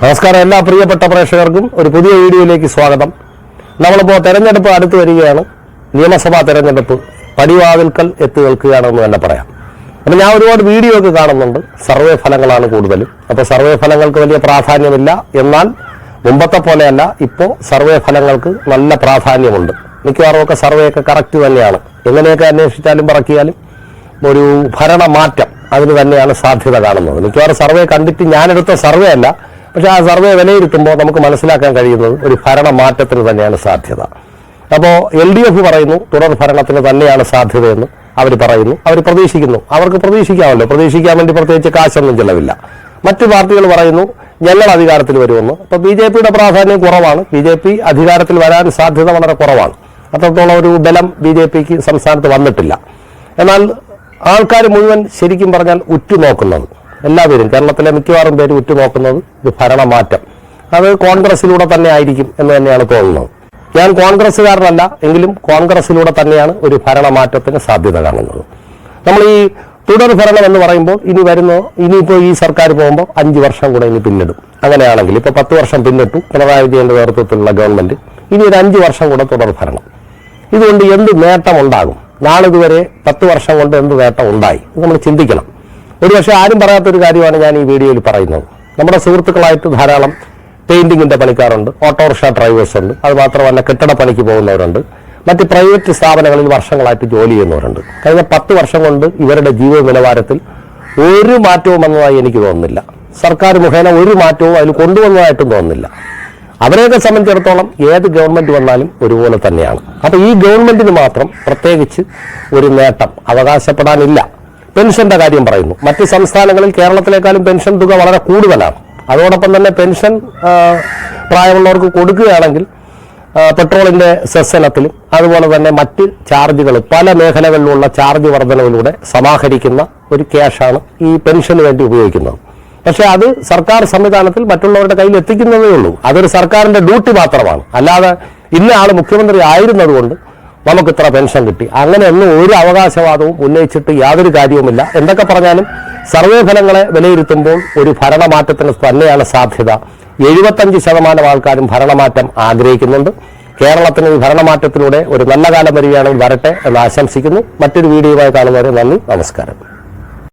നമസ്കാരം, എല്ലാ പ്രിയപ്പെട്ട പ്രേക്ഷകർക്കും ഒരു പുതിയ വീഡിയോയിലേക്ക് സ്വാഗതം. നമ്മളിപ്പോൾ തെരഞ്ഞെടുപ്പ് അടുത്ത് വരികയാണ്. നിയമസഭാ തെരഞ്ഞെടുപ്പ് പടിവാതിൽക്കൽ എത്തി നിൽക്കുകയാണെന്ന് തന്നെ പറയാം. അപ്പം ഞാൻ ഒരുപാട് വീഡിയോ ഒക്കെ കാണുന്നുണ്ട്. സർവേ ഫലങ്ങളാണ് കൂടുതലും. അപ്പോൾ സർവേ ഫലങ്ങൾക്ക് വലിയ പ്രാധാന്യമില്ല. എന്നാൽ മുമ്പത്തെ പോലെയല്ല, ഇപ്പോൾ സർവേ ഫലങ്ങൾക്ക് നല്ല പ്രാധാന്യമുണ്ട്. മിക്കവാറും ഒക്കെ സർവേ ഒക്കെ കറക്റ്റ് തന്നെയാണ്. എങ്ങനെയൊക്കെ അന്വേഷിച്ചാലും പറക്കിയാലും ഒരു ഭരണമാറ്റം അതിന് തന്നെയാണ് സാധ്യത കാണുന്നത്. മിക്കവാറും സർവേ കണ്ടിട്ട് ഞാനെടുത്ത സർവേ അല്ല, പക്ഷെ ആ സർവേ വിലയിരുത്തുമ്പോൾ നമുക്ക് മനസ്സിലാക്കാൻ കഴിയുന്നത് ഒരു ഭരണമാറ്റത്തിന് തന്നെയാണ് സാധ്യത. അപ്പോൾ LDF പറയുന്നു തുടർ ഭരണത്തിന് തന്നെയാണ് സാധ്യതയെന്ന് അവർ പറയുന്നു. അവർ പ്രതീക്ഷിക്കുന്നു. അവർക്ക് പ്രതീക്ഷിക്കാമല്ലോ, പ്രതീക്ഷിക്കാൻ വേണ്ടി പ്രത്യേകിച്ച് കാശൊന്നും ചിലവില്ല. മറ്റു പാർട്ടികൾ പറയുന്നു ഞങ്ങൾ അധികാരത്തിൽ വരുമെന്ന്. അപ്പോൾ BJPയുടെ പ്രാധാന്യം കുറവാണ്. BJP അധികാരത്തിൽ വരാൻ സാധ്യത വളരെ കുറവാണ്. അത്രത്തോളം ഒരു ബലം BJPക്ക് സംസ്ഥാനത്ത് വന്നിട്ടില്ല. എന്നാൽ ആൾക്കാർ മുഴുവൻ ശരിക്കും പറഞ്ഞാൽ ഉറ്റുനോക്കുന്നത്, എല്ലാവരും കേരളത്തിലെ മിക്കവാറും പേര് ഉറ്റുനോക്കുന്നത് ഒരു ഭരണമാറ്റം അത് കോൺഗ്രസിലൂടെ തന്നെ ആയിരിക്കും എന്ന് തന്നെയാണ് തോന്നുന്നത്. ഞാൻ കോൺഗ്രസ്സുകാരനല്ല, എങ്കിലും കോൺഗ്രസിലൂടെ തന്നെയാണ് ഒരു ഭരണമാറ്റത്തിന് സാധ്യത കാണുന്നത്. നമ്മൾ ഈ തുടർ ഭരണം എന്ന് പറയുമ്പോൾ ഇനിയിപ്പോൾ ഈ സർക്കാർ പോകുമ്പോൾ 5 വർഷം കൂടെ ഇനി പിന്നിടും. അങ്ങനെയാണെങ്കിൽ ഇപ്പോൾ 10 വർഷം പിന്നിട്ടു പിണറായി വിജയന്റെ നേതൃത്വത്തിലുള്ള ഗവൺമെന്റ്. ഇനി ഒരു 5 വർഷം കൂടെ തുടർ ഭരണം. ഇതുകൊണ്ട് എന്ത് നേട്ടം ഉണ്ടാകും? നാളിതുവരെ 10 വർഷം കൊണ്ട് എന്ത് നേട്ടം ഉണ്ടായി നമ്മൾ ചിന്തിക്കണം. ഒരുപക്ഷെ ആരും പറയാത്തൊരു കാര്യമാണ് ഞാൻ ഈ വീഡിയോയിൽ പറയുന്നത്. നമ്മുടെ സുഹൃത്തുക്കളായിട്ട് ധാരാളം പെയിന്റിങ്ങിന്റെ പണിക്കാരുണ്ട്, ഓട്ടോറിക്ഷ ഡ്രൈവേഴ്സ് ഉണ്ട്, അത് മാത്രമല്ല കെട്ടിട പണിക്ക് പോകുന്നവരുണ്ട്, മറ്റ് പ്രൈവറ്റ് സ്ഥാപനങ്ങളിൽ വർഷങ്ങളായിട്ട് ജോലി ചെയ്യുന്നവരുണ്ട്. കഴിഞ്ഞ 10 വർഷം കൊണ്ട് ഇവരുടെ ജീവിത നിലവാരത്തിൽ ഒരു മാറ്റവും വന്നതായി എനിക്ക് തോന്നുന്നില്ല. സർക്കാർ മുഖേന ഒരു മാറ്റവും അതിൽ കൊണ്ടുവന്നതായിട്ടും തോന്നുന്നില്ല. അവരെയൊക്കെ സംബന്ധിച്ചിടത്തോളം ഏത് ഗവൺമെന്റ് വന്നാലും ഒരുപോലെ തന്നെയാണ്. അപ്പൊ ഈ ഗവൺമെന്റിന് മാത്രം പ്രത്യേകിച്ച് ഒരു നേട്ടം അവകാശപ്പെടാനില്ല. പെൻഷന്റെ കാര്യം പറയുന്നു. മറ്റ് സംസ്ഥാനങ്ങളിൽ കേരളത്തിലേക്കാളും പെൻഷൻ തുക വളരെ കൂടുതലാണ്. അതോടൊപ്പം തന്നെ പെൻഷൻ പ്രായമുള്ളവർക്ക് കൊടുക്കുകയാണെങ്കിൽ പെട്രോളിന്റെ സെസ്സനത്തിലും അതുപോലെ തന്നെ മറ്റ് ചാർജുകൾ പല മേഖലകളിലുള്ള ചാർജ് വർധനവിലൂടെ സമാഹരിക്കുന്ന ഒരു ക്യാഷാണ് ഈ പെൻഷന് വേണ്ടി ഉപയോഗിക്കുന്നത്. പക്ഷെ അത് സർക്കാർ സംവിധാനത്തിൽ മറ്റുള്ളവരുടെ കയ്യിൽ എത്തിക്കുന്നതേ ഉള്ളൂ. അതൊരു സർക്കാരിന്റെ ഡ്യൂട്ടി മാത്രമാണ്. അല്ലാതെ ഇന്ന ആൾ മുഖ്യമന്ത്രി ആയിരുന്നതുകൊണ്ട് നമുക്ക് ഇത്ര പെൻഷൻ കിട്ടി, അങ്ങനെയൊന്നും ഒരു അവകാശവാദവും ഉന്നയിച്ചിട്ട് യാതൊരു കാര്യവുമില്ല. എന്തൊക്കെ പറഞ്ഞാലും സർവേ ഫലങ്ങളെ വിലയിരുത്തുമ്പോൾ ഒരു ഭരണമാറ്റത്തിന് തന്നെയാണ് സാധ്യത. 75% ആൾക്കാരും ഭരണമാറ്റം ആഗ്രഹിക്കുന്നുണ്ട്. കേരളത്തിന് ഈ ഭരണമാറ്റത്തിലൂടെ ഒരു നല്ല കാലം വരികയാണെങ്കിൽ വരട്ടെ എന്ന് ആശംസിക്കുന്നു. മറ്റൊരു വീഡിയോയുമായി കാണുന്നവരെ നന്ദി, നമസ്കാരം.